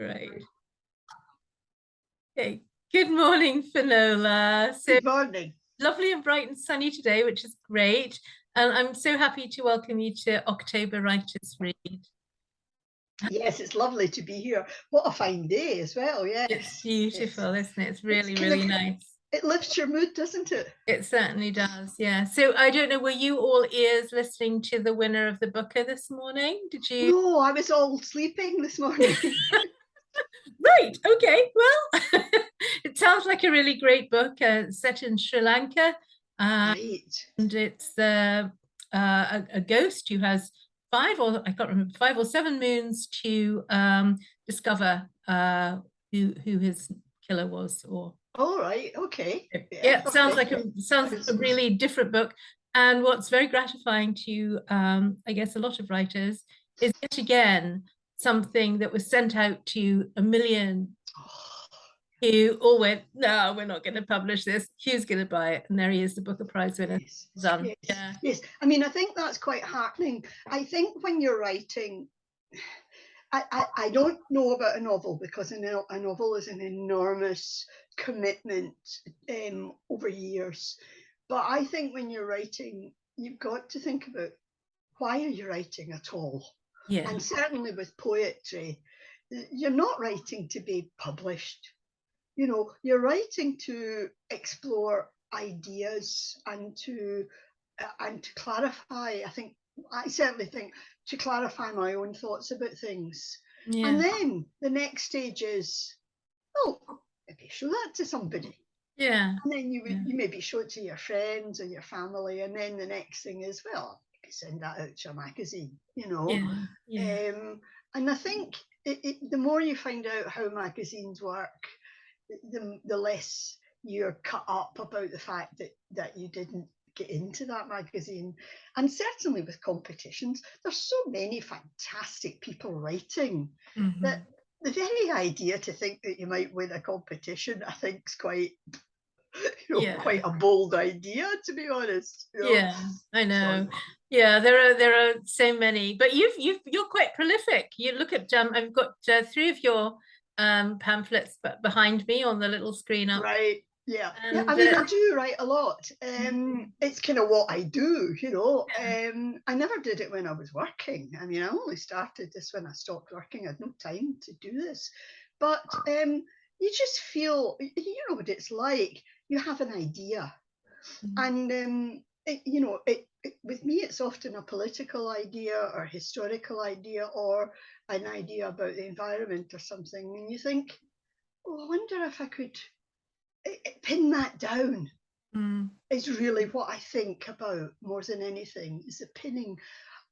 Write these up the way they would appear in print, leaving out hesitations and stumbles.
Right. Okay. Good morning, Finola. So Good morning. lovely and bright and sunny today, which is great. And I'm so happy to welcome you to October Writers Read. Yes, it's lovely to be here. What a fine day as well. It's Yes. beautiful, isn't it? It's really, Kind really of, nice. it lifts your mood, doesn't it? It certainly does, yeah. So I don't know, were you all ears listening to the winner of the Booker this morning? Did you? No, I was all sleeping this morning. Right, okay, well, it sounds like a really great book set in Sri Lanka. Right. And it's a ghost who has I can't remember, 5 or 7 moons to discover who his killer was. Or All right. Okay. yeah, it sounds Okay. like a really different book. And what's very gratifying to I guess a lot of writers is yet again something that was sent out to a million who all went, no, we're not going to publish this. Who's going to buy it? And there he is, the Booker Prize winner. Yes. Done. Yes. Yeah. Yes. I mean, I think that's quite heartening. I think when you're writing, I don't know about a novel because a novel is an enormous commitment over years. But I think when you're writing, you've got to think about why are you writing at all? Yeah. And certainly with poetry, you're not writing to be published. You know, you're writing to explore ideas and to clarify. I certainly think to clarify my own thoughts about things. Yeah. And then the next stage is, oh, maybe show that to somebody. Yeah. And then you maybe show it to your friends or your family. And then the next thing is, well, maybe send that out to a magazine, you know. Yeah. Yeah. And I think the more you find out how magazines work, the less you're cut up about the fact that you didn't get into that magazine. And certainly with competitions, there's so many fantastic people writing that the very idea to think that you might win a competition, I think, is quite quite a bold idea, to be honest. Yeah, I know. Yeah, there are so many, but you're quite prolific. You look at I've got 3 of your pamphlets behind me on the little screen up. Right. Yeah. And, yeah. I mean, I do write a lot. It's kind of what I do, you know. I never did it when I was working. I mean, I only started this when I stopped working. I had no time to do this. But you just feel, you know what it's like. You have an idea. And, with me, it's often a political idea or historical idea or an idea about the environment or something. And you think, oh, I wonder if I could pin that down. Is really what I think about more than anything, is the pinning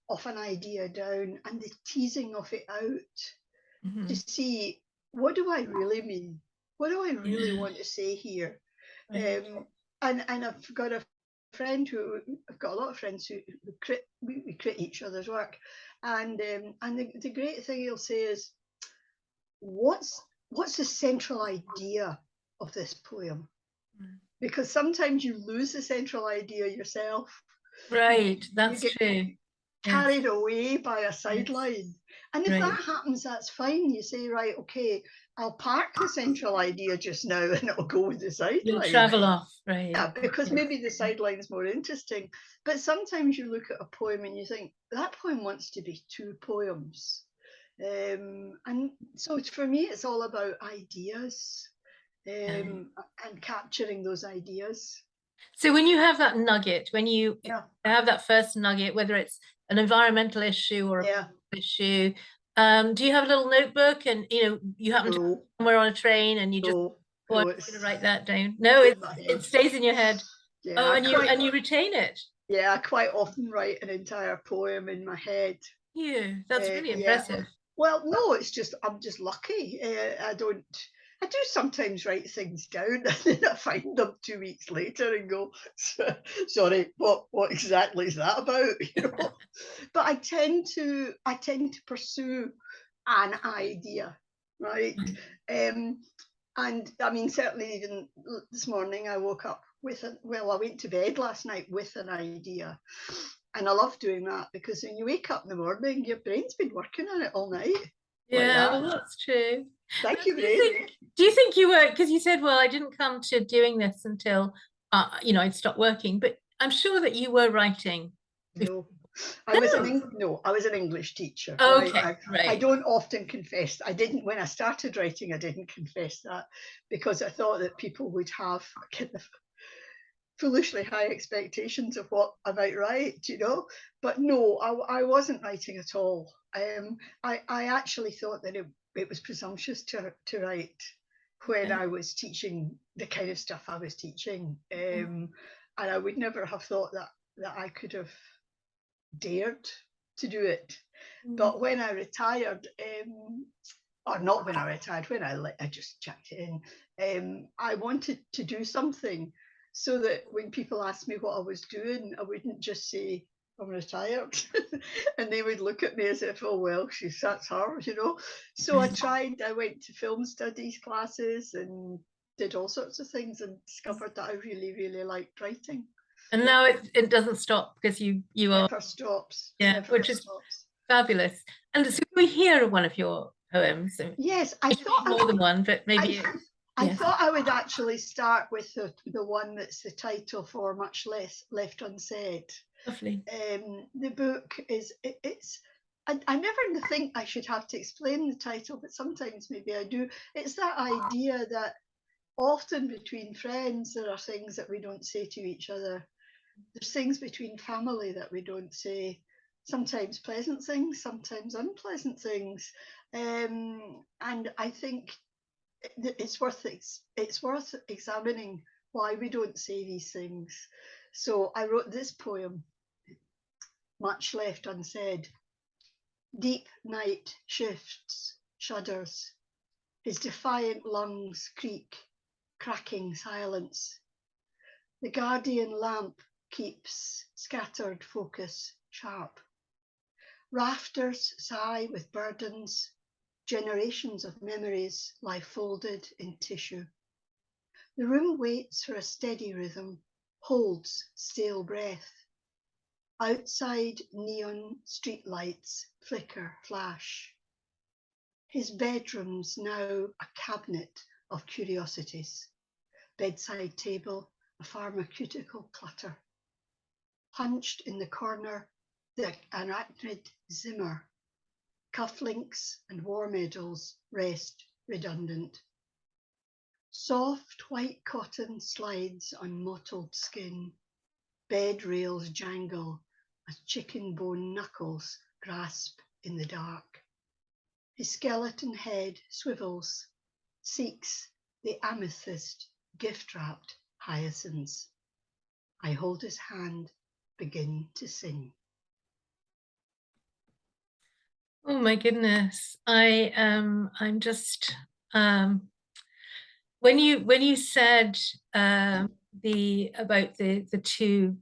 of an idea down and the teasing of it out to see, what do I really mean? What do I really want to say here? And I've got a lot of friends who we crit each other's work, and the great thing he'll say is, what's the central idea of this poem? Because sometimes you lose the central idea yourself. Right, that's true. Carried away by a sideline. And if that happens, that's fine. You say, right, okay, I'll park the central idea just now and it'll go with the sideline. You'll travel off, right? Yeah, because maybe the sideline is more interesting. But sometimes you look at a poem and you think, that poem wants to be 2 poems. And so for me, it's all about ideas. And capturing those ideas. So when you have that nugget, when you have that first nugget, whether it's an environmental issue or a issue, do you have a little notebook and you happen to be somewhere on a train and you just I'm going to write that down? No, it stays in your head. Yeah, and you retain it. Yeah, I quite often write an entire poem in my head. Yeah, that's really impressive. Well, no, I'm just lucky. I do sometimes write things down and then I find them 2 weeks later and go, sorry, what exactly is that about? But I tend to pursue an idea, right? And I mean, certainly even this morning I woke up I went to bed last night with an idea. And I love doing that because when you wake up in the morning, your brain's been working on it all night. Yeah, well, that's true. Thank you, Do you Ray. think you were, because you said, well, I didn't come to doing this until, I'd stopped working, but I'm sure that you were writing. No, No. I was an English teacher. Okay, I right. don't often confess. I didn't when I started writing. I didn't confess that because I thought that people would have kind of foolishly high expectations of what I might write, But no, I wasn't writing at all. I actually thought that it was presumptuous to write when I was teaching the kind of stuff I was teaching, and I would never have thought that I could have dared to do it. But when I retired, or not when I retired, when I just chucked it in, I wanted to do something so that when people asked me what I was doing, I wouldn't just say, I'm retired. And they would look at me as if, oh, well, that's her. So I went to film studies classes and did all sorts of things and discovered that I really, really liked writing. And now it doesn't stop because you are. Never stops. Yeah, Never which is stops. fabulous. And so we hear one of your poems. Yes, I thought more than one, but maybe. I thought I would actually start with the one that's the title for Much Less Left Unsaid. Lovely. The book it's I never think I should have to explain the title, but sometimes maybe I do. It's that idea that often between friends there are things that we don't say to each other. There's things between family that we don't say. Sometimes pleasant things, sometimes unpleasant things, and I think it's worth examining why we don't say these things. So I wrote this poem, Much Left Unsaid. Deep night shifts, shudders. His defiant lungs creak, cracking silence. The guardian lamp keeps scattered focus sharp. Rafters sigh with burdens. Generations of memories lie folded in tissue. The room waits for a steady rhythm, holds stale breath. Outside, neon streetlights flicker, flash. His bedroom's now a cabinet of curiosities. Bedside table, a pharmaceutical clutter. Hunched in the corner, the arachnid Zimmer. Cufflinks and war medals rest redundant. Soft white cotton slides on mottled skin. Bed rails jangle as chicken bone knuckles grasp in the dark. His skeleton head swivels, seeks the amethyst gift-wrapped hyacinths. I hold his hand, begin to sing. Oh my goodness. I'm just when you said about the two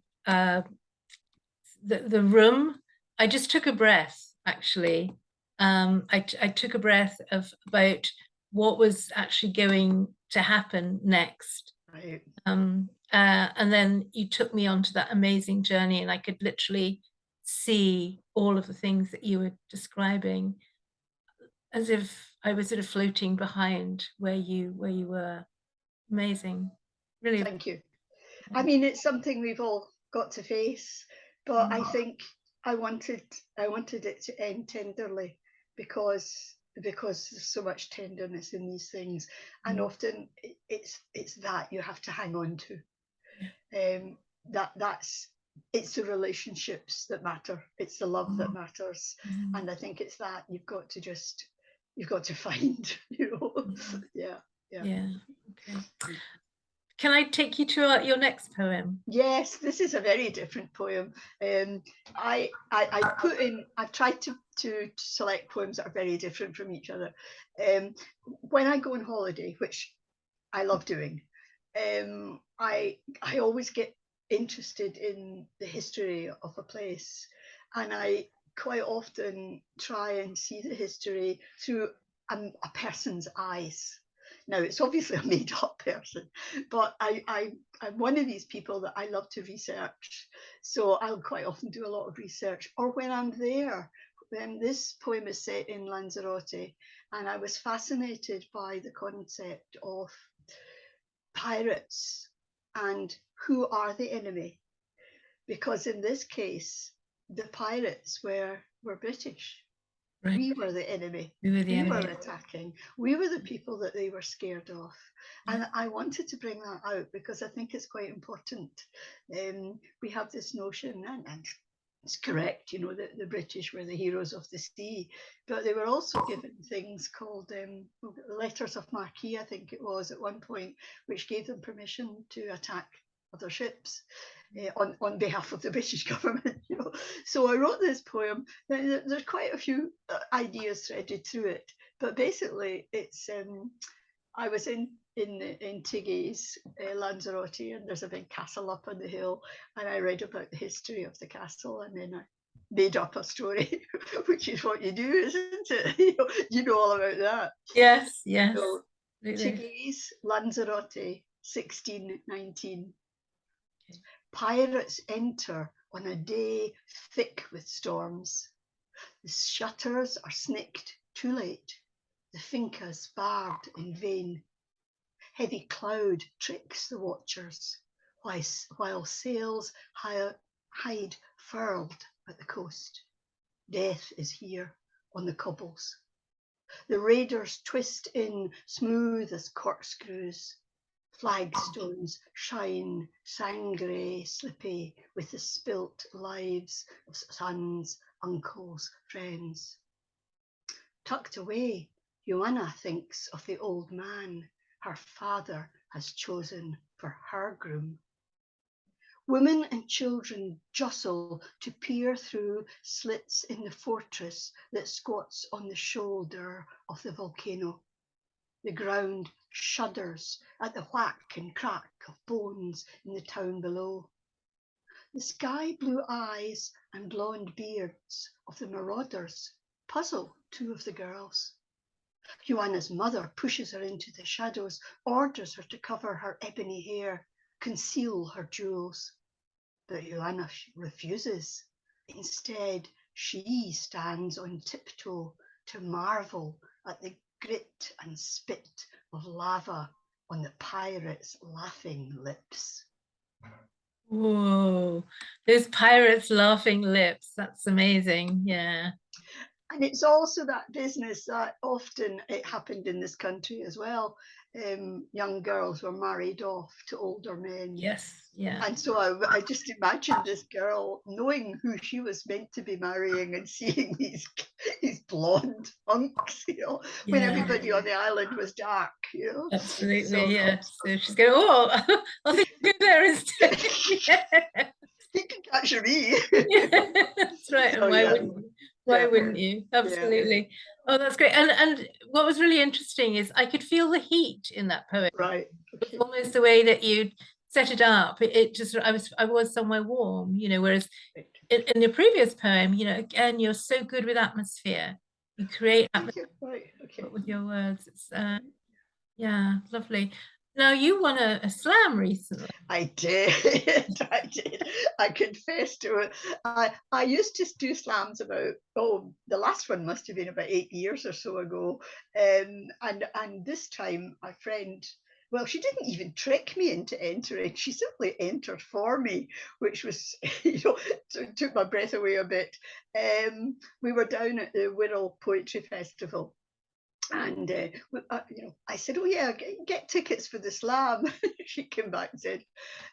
the room, I just took a breath actually. I took a breath of about what was actually going to happen next. Right. And then you took me onto that amazing journey, and I could literally see all of the things that you were describing as if I was sort of floating behind where you were. Amazing. Really. Thank you. I mean, it's something we've all got to face, but I think I wanted it to end tenderly because there's so much tenderness in these things, and often it's that you have to hang on to. It's the relationships that matter. It's the love that matters, and I think it's that you've got to find. Yeah. Okay. Can I take you to your next poem? Yes, this is a very different poem. I've tried to select poems that are very different from each other. When I go on holiday, which I love doing, I always get interested in the history of a place, and I quite often try and see the history through a person's eyes. Now, it's obviously a made-up person, but I'm one of these people that I love to research. So I'll quite often do a lot of research. Or when I'm there, this poem is set in Lanzarote, And I was fascinated by the concept of pirates and who are the enemy. Because in this case, the pirates were British. Right. We were the enemy. We were the We enemy. were attacking. We were the people that they were scared of. And I wanted to bring that out because I think it's quite important. We have this notion, and it's correct, you know, that the British were the heroes of the sea, but they were also given things called letters of marque, I think it was at one point, which gave them permission to attack other ships. On behalf of the British government, you know. So I wrote this poem. There's quite a few ideas threaded through it, but basically it's I was in Tiggy's Lanzarote, and there's a big castle up on the hill, and I read about the history of the castle, and then I made up a story, which is what you do, isn't it? You know all about that. Yes, yes. So, Tiggy's Lanzarote, 1619. Okay. Pirates enter on a day thick with storms. The shutters are snicked too late, the fincas barred in vain. Heavy cloud tricks the watchers, while sails hide furled at the coast. Death is here on the cobbles. The raiders twist in smooth as corkscrews. Flagstones shine sangre slippy with the spilt lives of sons, uncles, friends. Tucked away, Joanna thinks of the old man her father has chosen for her groom. Women and children jostle to peer through slits in the fortress that squats on the shoulder of the volcano. The ground shudders at the whack and crack of bones in the town below. The sky blue eyes and blonde beards of the marauders puzzle two of the girls. Joanna's mother pushes her into the shadows, orders her to cover her ebony hair, conceal her jewels. But Joanna refuses. Instead, she stands on tiptoe to marvel at the grit and spit of lava on the pirates' laughing lips. Whoa, those pirates' laughing lips. That's amazing. Yeah. And it's also that business that often it happened in this country as well. Young girls were married off to older men. Yes, yeah. And so I just imagined this girl knowing who she was meant to be marrying and seeing these blonde hunks, you know, when everybody on the island was dark, you know. Absolutely, so, yeah. So she's going, oh, I think go there instead. You can capture me. That's right. And why wouldn't you? Absolutely. Yeah. Oh, that's great. And what was really interesting is I could feel the heat in that poem. Right. Okay. It's almost the way that you set it up. It just I was somewhere warm, you know, whereas in the previous poem, you know, again, you're so good with atmosphere. You create atmosphere with your words. It's yeah, lovely. Now, you won a slam recently. I did. I confess to it. I used to do slams about, the last one must have been about 8 years or so ago. And this time a friend, well, she didn't even trick me into entering. She simply entered for me, which was, you know, took my breath away a bit. We were down at the Wirral Poetry Festival. And you know, I said, oh yeah, get tickets for the slam. She came back and said,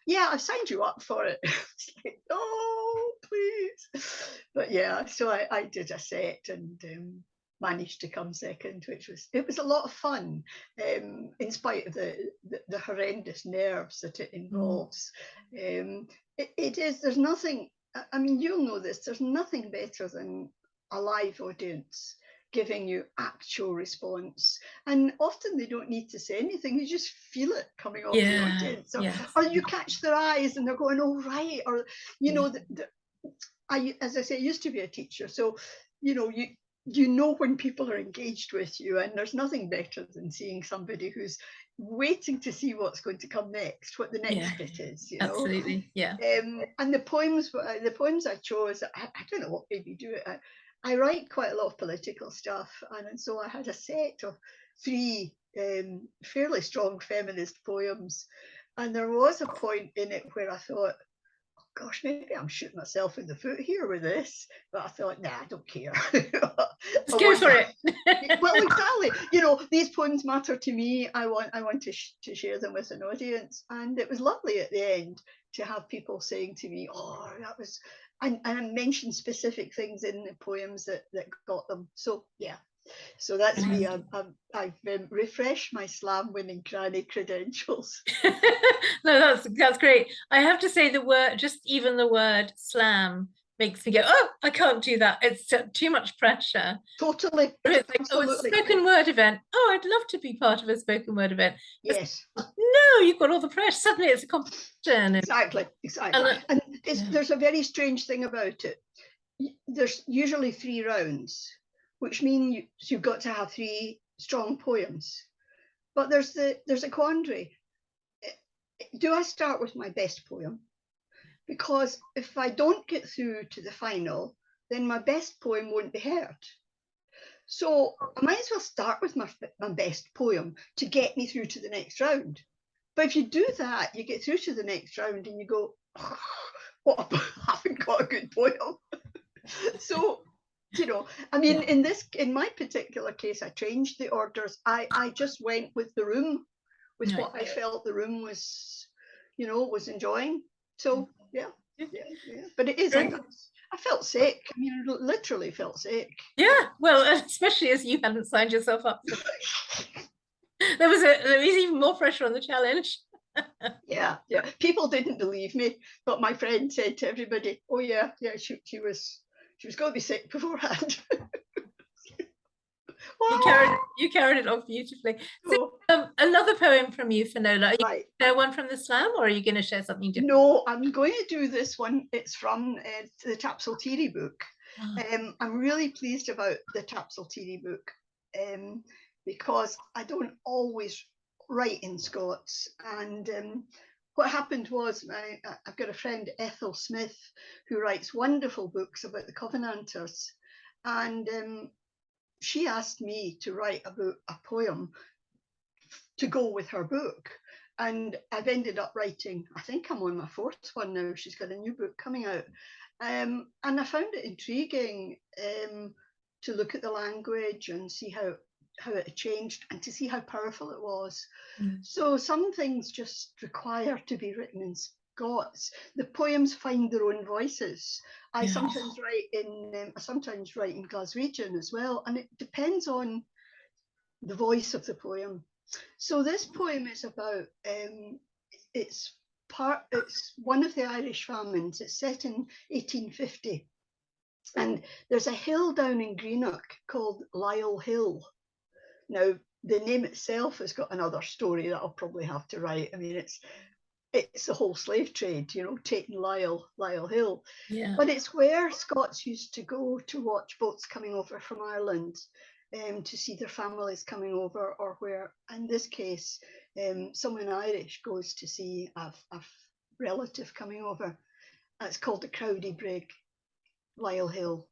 yeah, I've signed you up for it. I was like, oh, please. But yeah, so I did a set and managed to come second, it was a lot of fun, in spite of the horrendous nerves that it involves. It is, there's nothing, I mean, you'll know this, there's nothing better than a live audience giving you actual response, and often they don't need to say anything, you just feel it coming off the audience, or you catch their eyes and they're going, oh right, or you know, as I say, I used to be a teacher, so you know, you know when people are engaged with you, and there's nothing better than seeing somebody who's waiting to see what's going to come next, what the next bit is, you know. Absolutely, yeah. And the poems I chose, I don't know what made me do it. I write quite a lot of political stuff, and so I had a set of 3 fairly strong feminist poems, and there was a point in it where I thought, oh gosh, maybe I'm shooting myself in the foot here with this, but I thought, nah, I don't care. Just go for it. Well, exactly. You know, these poems matter to me. I want to share them with an audience, and it was lovely at the end to have people saying to me, "Oh, that was," and I mentioned specific things in the poems that got them. So yeah, so that's me. I've refreshed my slam-winning cranny credentials. No, that's great. I have to say the word, just even the word slam makes me go, oh, I can't do that. It's too much pressure. Totally. It's like, oh, it's a Absolutely. spoken word event. Oh, I'd love to be part of a spoken word event. Yes. No, you've got all the pressure. Suddenly it's a competition. Exactly. And there's a very strange thing about it. There's usually 3 rounds, which means you've got to have 3 strong poems. But there's a quandary. Do I start with my best poem? Because if I don't get through to the final, then my best poem won't be heard. So I might as well start with my best poem to get me through to the next round. But if you do that, you get through to the next round and you go, oh, what, I haven't got a good poem. So, you know, I mean, in my particular case, I changed the orders. I just went with the room, with what I felt the room was, you know, was enjoying. So yeah. But it is, I felt sick. I mean, literally felt sick. Yeah, well, especially as you hadn't signed yourself up for there was even more pressure on the challenge. Yeah. People didn't believe me, but my friend said to everybody, "Oh yeah, she was going to be sick beforehand." You carried it off beautifully. So, another poem from you, Finola. Are you going to share one from the slam, or are you going to share something different? No, I'm going to do this one. It's from the Tapsultiri book. I'm really pleased about the Tapsultiri book because I don't always write in Scots. And what happened was I've got a friend, Ethel Smith, who writes wonderful books about the Covenanters. And she asked me to write a poem to go with her book. And I've ended up writing, I think I'm on my 4th one now. She's got a new book coming out. And I found it intriguing to look at the language and see how it had changed and to see how powerful it was. So some things just require to be written in Scots. The poems find their own voices. I sometimes write in Glaswegian as well, and it depends on the voice of the poem. So this poem is about it's one of the Irish famines. It's set in 1850, and there's a hill down in Greenock called Lisle Hill. Now the name itself has got another story that I'll probably have to write. I mean, it's the whole slave trade, you know, taking Lisle Hill. Yeah. But it's where Scots used to go to watch boats coming over from Ireland. To see their families coming over, or where, in this case, someone Irish goes to see a relative coming over. It's called the Crowdy Brig, Lisle Hill.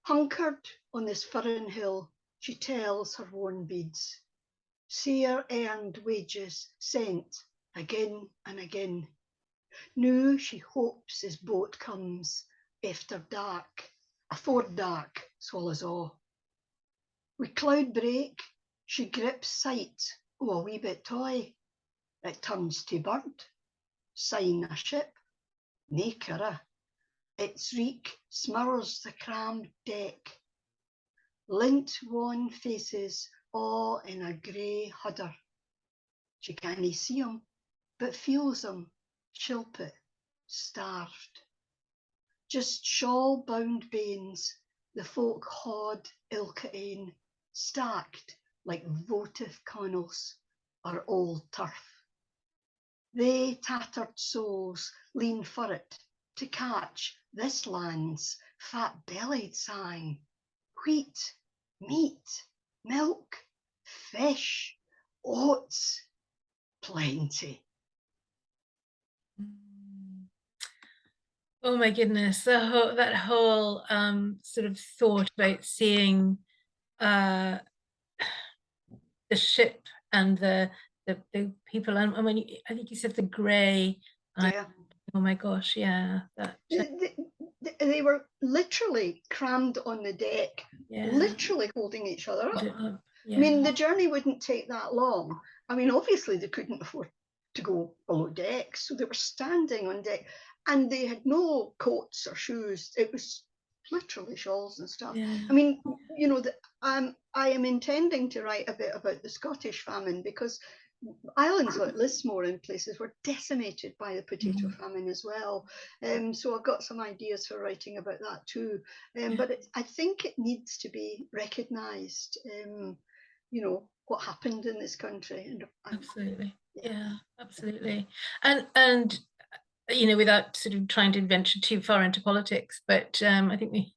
Hunkered on this furren hill, she tells her worn beads, sair earned wages sent again and again. Now she hopes his boat comes after dark, afore dark swallows all. With cloud break, she grips sight o' a wee bit toy. It turns to bird, sign a ship, nae curra. Its reek smirls the crammed deck. Lint wan faces all in a grey hudder. She cannae see 'em, but feels 'em, shilpit, starved. Just shawl-bound banes, the folk haud ilka ane, stacked like votive connels or old turf. They tattered souls lean for it to catch this land's fat-bellied sang. Wheat, meat, milk, fish, oats, plenty. Oh my goodness, that whole sort of thought about seeing uh the ship and the people, and when I think you said the grey, Yeah. oh my gosh, yeah, that They were literally crammed on the deck, yeah, literally holding each other up. I yeah, mean, the journey wouldn't take that long. I mean, obviously they couldn't afford to go below deck, so they were standing on deck, and they had no coats or shoes. It was literally shawls and stuff. yeah, I mean, you know, I am intending to write a bit about the Scottish famine, because islands like Lismore and places were decimated by the potato famine as well. So I've got some ideas for writing about that too. yeah. But I think it needs to be recognised, you know, what happened in this country. And Absolutely. yeah. Yeah, absolutely. And you know, without sort of trying to venture too far into politics, but I think we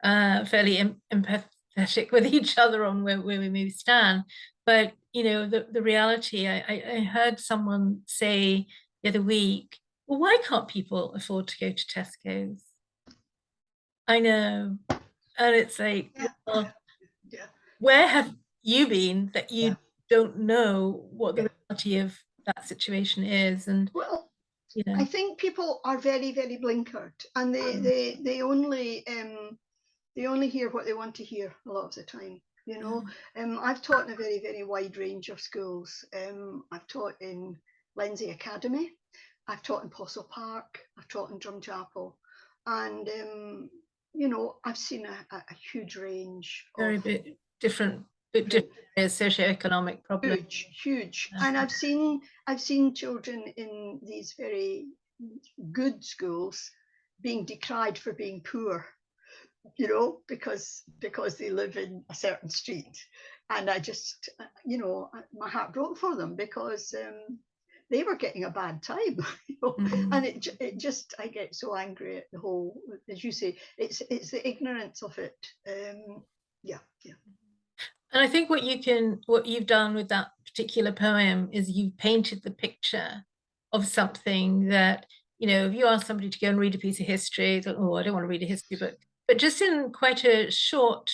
fairly empathetic with each other on where we maybe stand. But you know, the reality, I heard someone say the other week, well, why can't people afford to go to Tesco's? I know. And it's like, Yeah. well, Yeah. where have you been that Yeah. you don't know what the Yeah. reality of that situation is? And, Well, you I know, think people are very, very blinkered, and they only hear what they want to hear a lot of the time. You know, I've taught in a very, very wide range of schools. I've taught in Lenzie Academy, I've taught in Postle Park, I've taught in Drumchapel, and you know, I've seen a huge range of very bit different socioeconomic problems. huge, and I've seen children in these very good schools being decried for being poor, you know, because they live in a certain street. And I just, you know, my heart broke for them, because they were getting a bad time, you know. And it just, I get so angry at the whole, as you say, it's the ignorance of it. Yeah. And I think what you've done with that particular poem is you've painted the picture of something that, you know, if you ask somebody to go and read a piece of history, they're, oh, I don't want to read a history book, but just in quite a short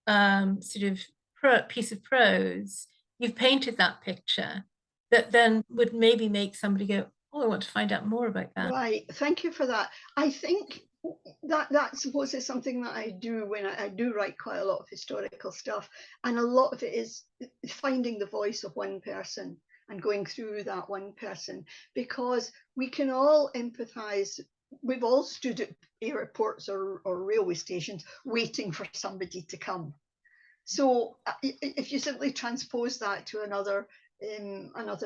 sort of piece of prose, you've painted that picture that then would maybe make somebody go, oh, I want to find out more about that. Right. Thank you for that. I think that suppose is something that I do when I do write quite a lot of historical stuff, and a lot of it is finding the voice of one person and going through that one person, because we can all empathize. We've all stood at airports or railway stations waiting for somebody to come. So if you simply transpose that to another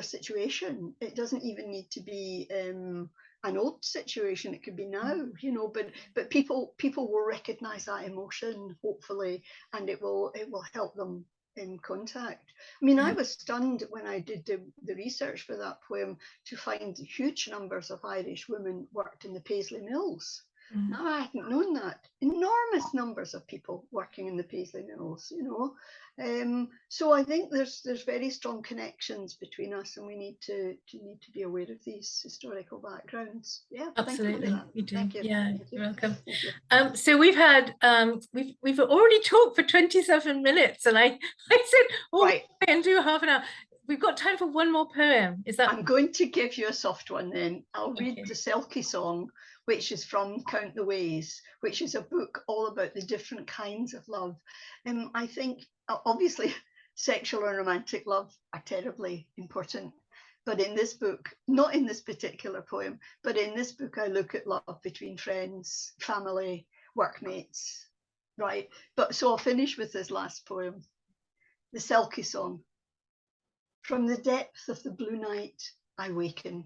situation, it doesn't even need to be an old situation. It could be now, you know. But people will recognise that emotion, hopefully, and it will help them in contact. I mean, I was stunned when I did the research for that poem to find huge numbers of Irish women worked in the Paisley Mills. No, I hadn't known that. Enormous numbers of people working in the Paisley Mills, you know. So I think there's very strong connections between us, and we need to be aware of these historical backgrounds. Yeah, Absolutely, thank you for that. we do. Thank you. Yeah, Thank you. you're welcome. Thank you. So we've had we've already talked for 27 minutes, and I said, oh, Right. and do half an hour. We've got time for one more poem. Is that? I'm going to give you a soft one then. I'll read Okay. the Selkie Song, which is from Count the Ways, which is a book all about the different kinds of love. I think, obviously, sexual and romantic love are terribly important. But in this book, not in this particular poem, but in this book, I look at love between friends, family, workmates, right? But so I'll finish with this last poem, the Selkie Song. From the depth of the blue night, I waken,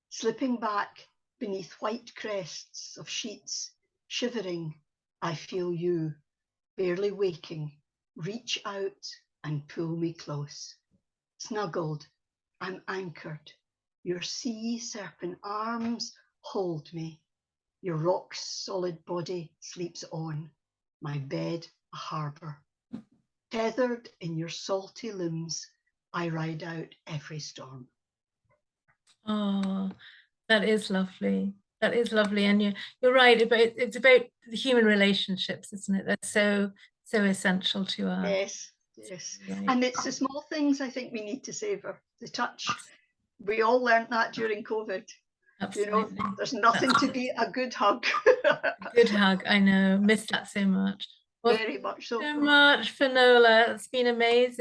slipping back beneath white crests of sheets, shivering. I feel you, barely waking, reach out and pull me close. Snuggled, I'm anchored. Your sea serpent arms hold me. Your rock solid body sleeps on. My bed a harbour. Tethered in your salty limbs, I ride out every storm. Oh, that is lovely. That is lovely, and you're right about it's about the human relationships, isn't it? That's so essential to our. Yes, yes. Right. And it's the small things I think we need to savor. The touch. We all learned that during COVID. Absolutely. You know, there's nothing to beat a good hug. Good hug. I know. Missed that so much. Well, Very much so. so much, Finola. It's been amazing.